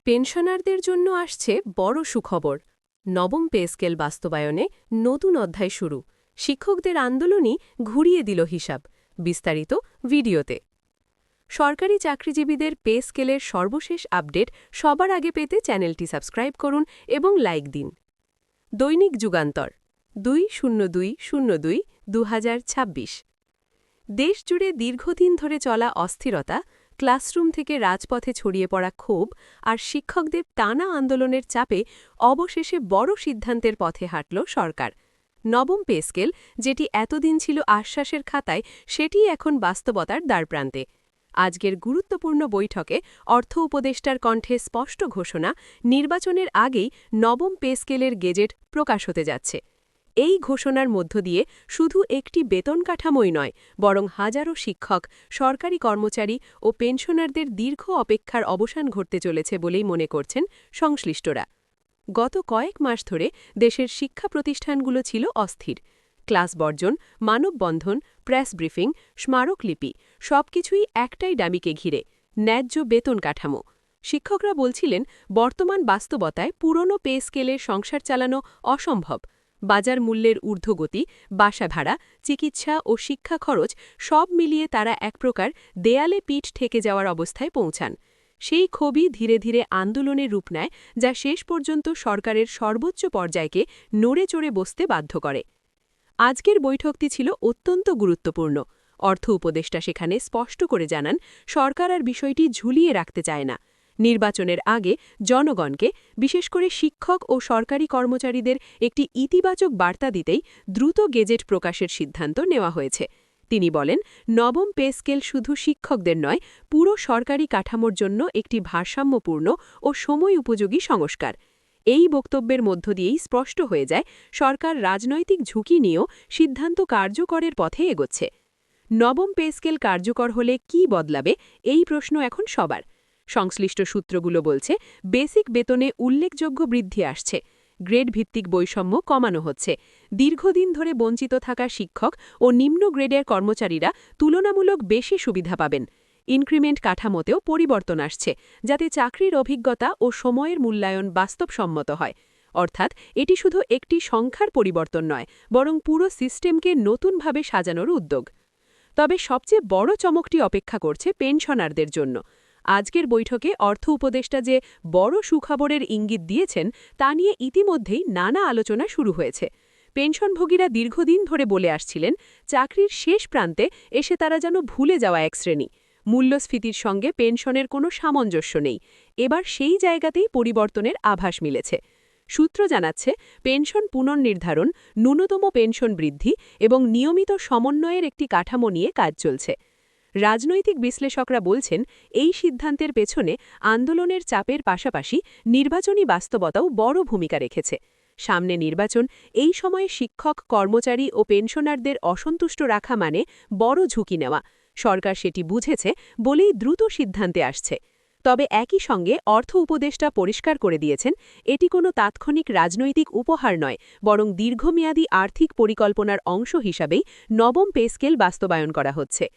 পেনশনারদের জন্য আসছে বড় সুখবর। নবম পে স্কেল বাস্তবায়নে নতুন অধ্যায় শুরু। শিক্ষকদের আন্দোলনই ঘুরিয়ে দিল হিসাব। বিস্তারিত ভিডিওতে। সরকারি চাকরিজীবীদের পে স্কেলের সর্বশেষ আপডেট সবার আগে পেতে চ্যানেলটি সাবস্ক্রাইব করুন এবং লাইক দিন। দৈনিক যুগান্তর ২-০২-০২-২০২৬। দেশজুড়ে দীর্ঘদিন ধরে চলা অস্থিরতা, ক্লাসরুম থেকে রাজপথে ছড়িয়ে পড়া ক্ষোভ আর শিক্ষকদের টানা আন্দোলনের চাপে অবশেষে বড় সিদ্ধান্তের পথে হাঁটল সরকার। নবম পে স্কেল, যেটি এতদিন ছিল আশ্বাসের খাতায়, সেটিই এখন বাস্তবতার দ্বারপ্রান্তে। আজকের গুরুত্বপূর্ণ বৈঠকে অর্থ উপদেষ্টার কণ্ঠে স্পষ্ট ঘোষণা, নির্বাচনের আগেই নবম পে স্কেলের গেজেট প্রকাশ হতে যাচ্ছে। এই ঘোষণার মধ্য দিয়ে শুধু একটি বেতন কাঠামোই নয়, বরং হাজারো শিক্ষক, সরকারি কর্মচারী ও পেনশনারদের দীর্ঘ অপেক্ষার অবসান ঘটতে চলেছে বলেই মনে করছেন সংশ্লিষ্টরা। গত কয়েক মাস ধরে দেশের শিক্ষা প্রতিষ্ঠানগুলো ছিল অস্থির। ক্লাস বর্জন, মানববন্ধন, প্রেস ব্রিফিং, স্মারকলিপি সবকিছুই একটাই দাবিকে ঘিরে, ন্যায্য বেতন কাঠামো। শিক্ষকরা বলছিলেন, বর্তমান বাস্তবতায় পুরনো পে স্কেলে সংসার চালানো অসম্ভব। বাজার মূল্যের ঊর্ধ্বগতি, বাসা ভাড়া, চিকিৎসা ও শিক্ষা খরচ সব মিলিয়ে তারা এক প্রকার দেয়ালে পিঠ ঠেকে যাওয়ার অবস্থায় পৌঁছান। সেই ক্ষোভই ধীরে ধীরে আন্দোলনের রূপ নেয়, যা শেষ পর্যন্ত সরকারের সর্বোচ্চ পর্যায়কে নড়ে চড়ে বসতে বাধ্য করে। আজকের বৈঠকটি ছিল অত্যন্ত গুরুত্বপূর্ণ। অর্থ উপদেষ্টা সেখানে স্পষ্ট করে জানান, সরকার আর বিষয়টি ঝুলিয়ে রাখতে চায় না। নির্বাচনের আগে জনগণকে, বিশেষ করে শিক্ষক ও সরকারি কর্মচারীদের একটি ইতিবাচক বার্তা দিতেই দ্রুত গেজেট প্রকাশের সিদ্ধান্ত নেওয়া হয়েছে। তিনি বলেন, নবম পে স্কেল শুধু শিক্ষকদের নয়, পুরো সরকারি কাঠামোর জন্য একটি ভারসাম্যপূর্ণ ও সময় উপযোগী সংস্কার। এই বক্তব্যের মধ্য দিয়েই স্পষ্ট হয়ে যায়, সরকার রাজনৈতিক ঝুঁকি নিয়েও সিদ্ধান্ত কার্যকরের পথে এগোচ্ছে। নবম পে স্কেল কার্যকর হলে কী বদলাবে, এই প্রশ্ন এখন সবার। সংশ্লিষ্ট সূত্রগুলো বলছে, বেসিক বেতনে উল্লেখযোগ্য বৃদ্ধি আসছে, গ্রেড ভিত্তিক বৈষম্য কমানো হচ্ছে, দীর্ঘদিন ধরে বঞ্চিত থাকা শিক্ষক ও নিম্ন গ্রেডের কর্মচারীরা তুলনামূলক বেশি সুবিধা পাবেন। ইনক্রিমেন্ট কাঠামোতেও পরিবর্তন আসছে, যাতে চাকরির অভিজ্ঞতা ও সময়ের মূল্যায়ন বাস্তবসম্মত হয়। অর্থাৎ এটি শুধু একটি সংখ্যার পরিবর্তন নয়, বরং পুরো সিস্টেমকে নতুনভাবে সাজানোর উদ্যোগ। তবে সবচেয়ে বড় চমকটি অপেক্ষা করছে পেনশনারদের জন্য। আজকের বৈঠকে অর্থ উপদেষ্টা যে বড় সুখবরের ইঙ্গিত দিয়েছেন, তা নিয়ে ইতিমধ্যেই নানা আলোচনা শুরু হয়েছে। পেনশনভোগীরা দীর্ঘদিন ধরে বলে আসছিলেন, চাকরির শেষ প্রান্তে এসে তারা যেন ভুলে যাওয়া এক শ্রেণী। মূল্যস্ফীতির সঙ্গে পেনশনের কোনো সামঞ্জস্য নেই। এবার সেই জায়গাতেই পরিবর্তনের আভাস মিলেছে। সূত্র জানাচ্ছে, পেনশন পুনর্নির্ধারণ, ন্যূনতম পেনশন বৃদ্ধি এবং নিয়মিত সমন্বয়ের একটি কাঠামো নিয়ে কাজ চলছে। রাজনৈতিক বিশ্লেষকরা বলছেন, এই সিদ্ধান্তের পেছনে আন্দোলনের চাপের পাশাপাশি নির্বাচনী বাস্তবতাও বড় ভূমিকা রেখেছে। সামনে নির্বাচন, এই সময়ে শিক্ষক, কর্মচারী ও পেনশনারদের অসন্তুষ্ট রাখা মানে বড় ঝুঁকি নেওয়া। সরকার সেটি বুঝেছে বলেই দ্রুত সিদ্ধান্তে আসছে। তবে একই সঙ্গে অর্থ উপদেষ্টা পরিষ্কার করে দিয়েছেন, এটি কোনো তাৎক্ষণিক রাজনৈতিক উপহার নয়, বরং দীর্ঘমেয়াদী আর্থিক পরিকল্পনার অংশ হিসাবেই নবম পে স্কেল বাস্তবায়ন করা হচ্ছে।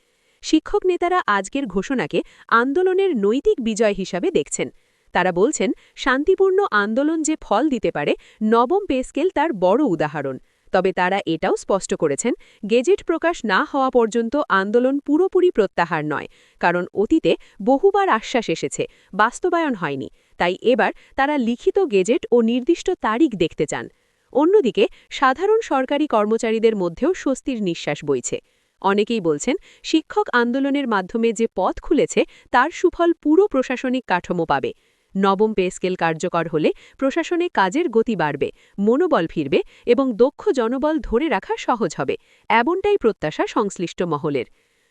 শিক্ষক নেতারা আজকের ঘোষণাকে আন্দোলনের নৈতিক বিজয় হিসাবে দেখছেন। তারা বলছেন, শান্তিপূর্ণ আন্দোলন যে ফল দিতে পারে, নবম পে স্কেল তার বড় উদাহরণ। তবে তারা এটাও স্পষ্ট করেছেন, গেজেট প্রকাশ না হওয়া পর্যন্ত আন্দোলন পুরোপুরি প্রত্যাহার নয়, কারণ অতীতে বহুবার আশ্বাস এসেছে, বাস্তবায়ন হয়নি। তাই এবার তারা লিখিত গেজেট ও নির্দিষ্ট তারিখ দেখতে চান। অন্যদিকে সাধারণ সরকারি কর্মচারীদের মধ্যেও স্বস্তির নিঃশ্বাস বইছে। অনেকেই বলছেন, শিক্ষক আন্দোলনের মাধ্যমে যে পথ খুলেছে, তার সুফল পুরো প্রশাসনিক কাঠামো পাবে। নবম পে স্কেল কার্যকর হলে প্রশাসনে কাজের গতি বাড়বে, মনোবল ফিরবে এবং দক্ষ জনবল ধরে রাখা সহজ হবে, এমনটাই প্রত্যাশা সংশ্লিষ্ট মহলের।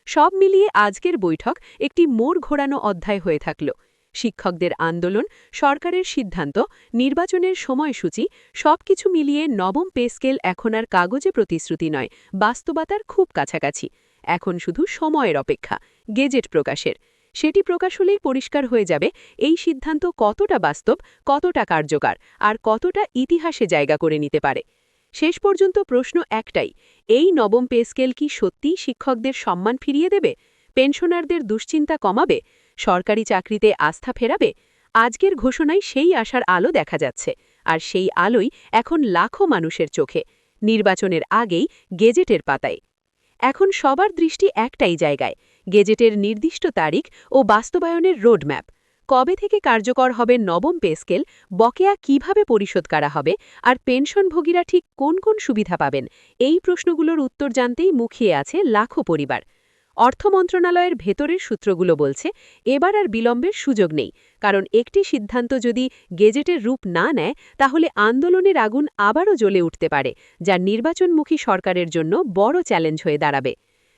সব মিলিয়ে আজকের বৈঠক একটি মোড় ঘোরানো অধ্যায় হয়ে থাকল। শিক্ষকদের আন্দোলন, সরকারের সিদ্ধান্ত, নির্বাচনের সময়সূচি সবকিছু মিলিয়ে নবম পে স্কেল এখন আর কাগজে প্রতিশ্রুতি নয়, বাস্তবতার খুব কাছাকাছি। এখন শুধু সময়ের অপেক্ষা, গেজেট প্রকাশের। সেটি প্রকাশ হলেই পরিষ্কার হয়ে যাবে, এই সিদ্ধান্ত কতটা বাস্তব, কতটা কার্যকর আর কতটা ইতিহাসে জায়গা করে নিতে পারে। শেষ পর্যন্ত প্রশ্ন একটাই, এই নবম পে স্কেল কি সত্যিই শিক্ষকদের সম্মান ফিরিয়ে দেবে, পেনশনারদের দুশ্চিন্তা কমাবে, সরকারি চাকরিতে আস্থা ফেরাবে? আজকের ঘোষণায় সেই আশার আলো দেখা যাচ্ছে, আর সেই আলোই এখন লাখো মানুষের চোখে, নির্বাচনের আগেই গেজেটের পাতায়। এখন সবার দৃষ্টি একটাই জায়গায়, গেজেটের নির্দিষ্ট তারিখ ও বাস্তবায়নের রোডম্যাপ। কবে থেকে কার্যকর হবে নবম পে স্কেল, বকেয়া কিভাবে পরিশোধ করা হবে, আর পেনশনভোগীরা ঠিক কোন কোন সুবিধা পাবেন, এই প্রশ্নগুলোর উত্তর জানতেই মুখিয়ে আছে লাখো পরিবার। অর্থ মন্ত্রণালয়ের ভেতরের সূত্রগুলো বলছে, এবার আর বিলম্বের সুযোগ নেই, কারণ একটি সিদ্ধান্ত যদি গেজেটের রূপ না নেয় তাহলে আন্দোলনের আগুন আবারও জ্বলে উঠতে পারে, যা নির্বাচনমুখী সরকারের জন্য বড় চ্যালেঞ্জ হয়ে দাঁড়াবে।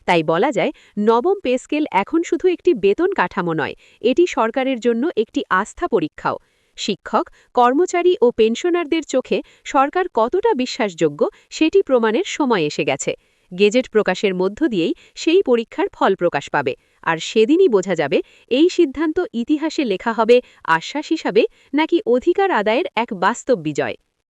তাই বলা যায়, নবম পে স্কেল এখন শুধু একটি বেতন কাঠামো নয়, এটি সরকারের জন্য একটি আস্থা পরীক্ষাও। শিক্ষক, কর্মচারী ও পেনশনারদের চোখে সরকার কতটা বিশ্বাসযোগ্য সেটি প্রমাণের সময় এসে গেছে। গেজেট প্রকাশের মধ্য দিয়েই সেই পরীক্ষার ফল প্রকাশ পাবে, আর সেদিনই বোঝা যাবে এই সিদ্ধান্ত ইতিহাসে লেখা হবে আশ্বাস হিসাবে নাকি অধিকার আদায়ের এক বাস্তব বিজয়।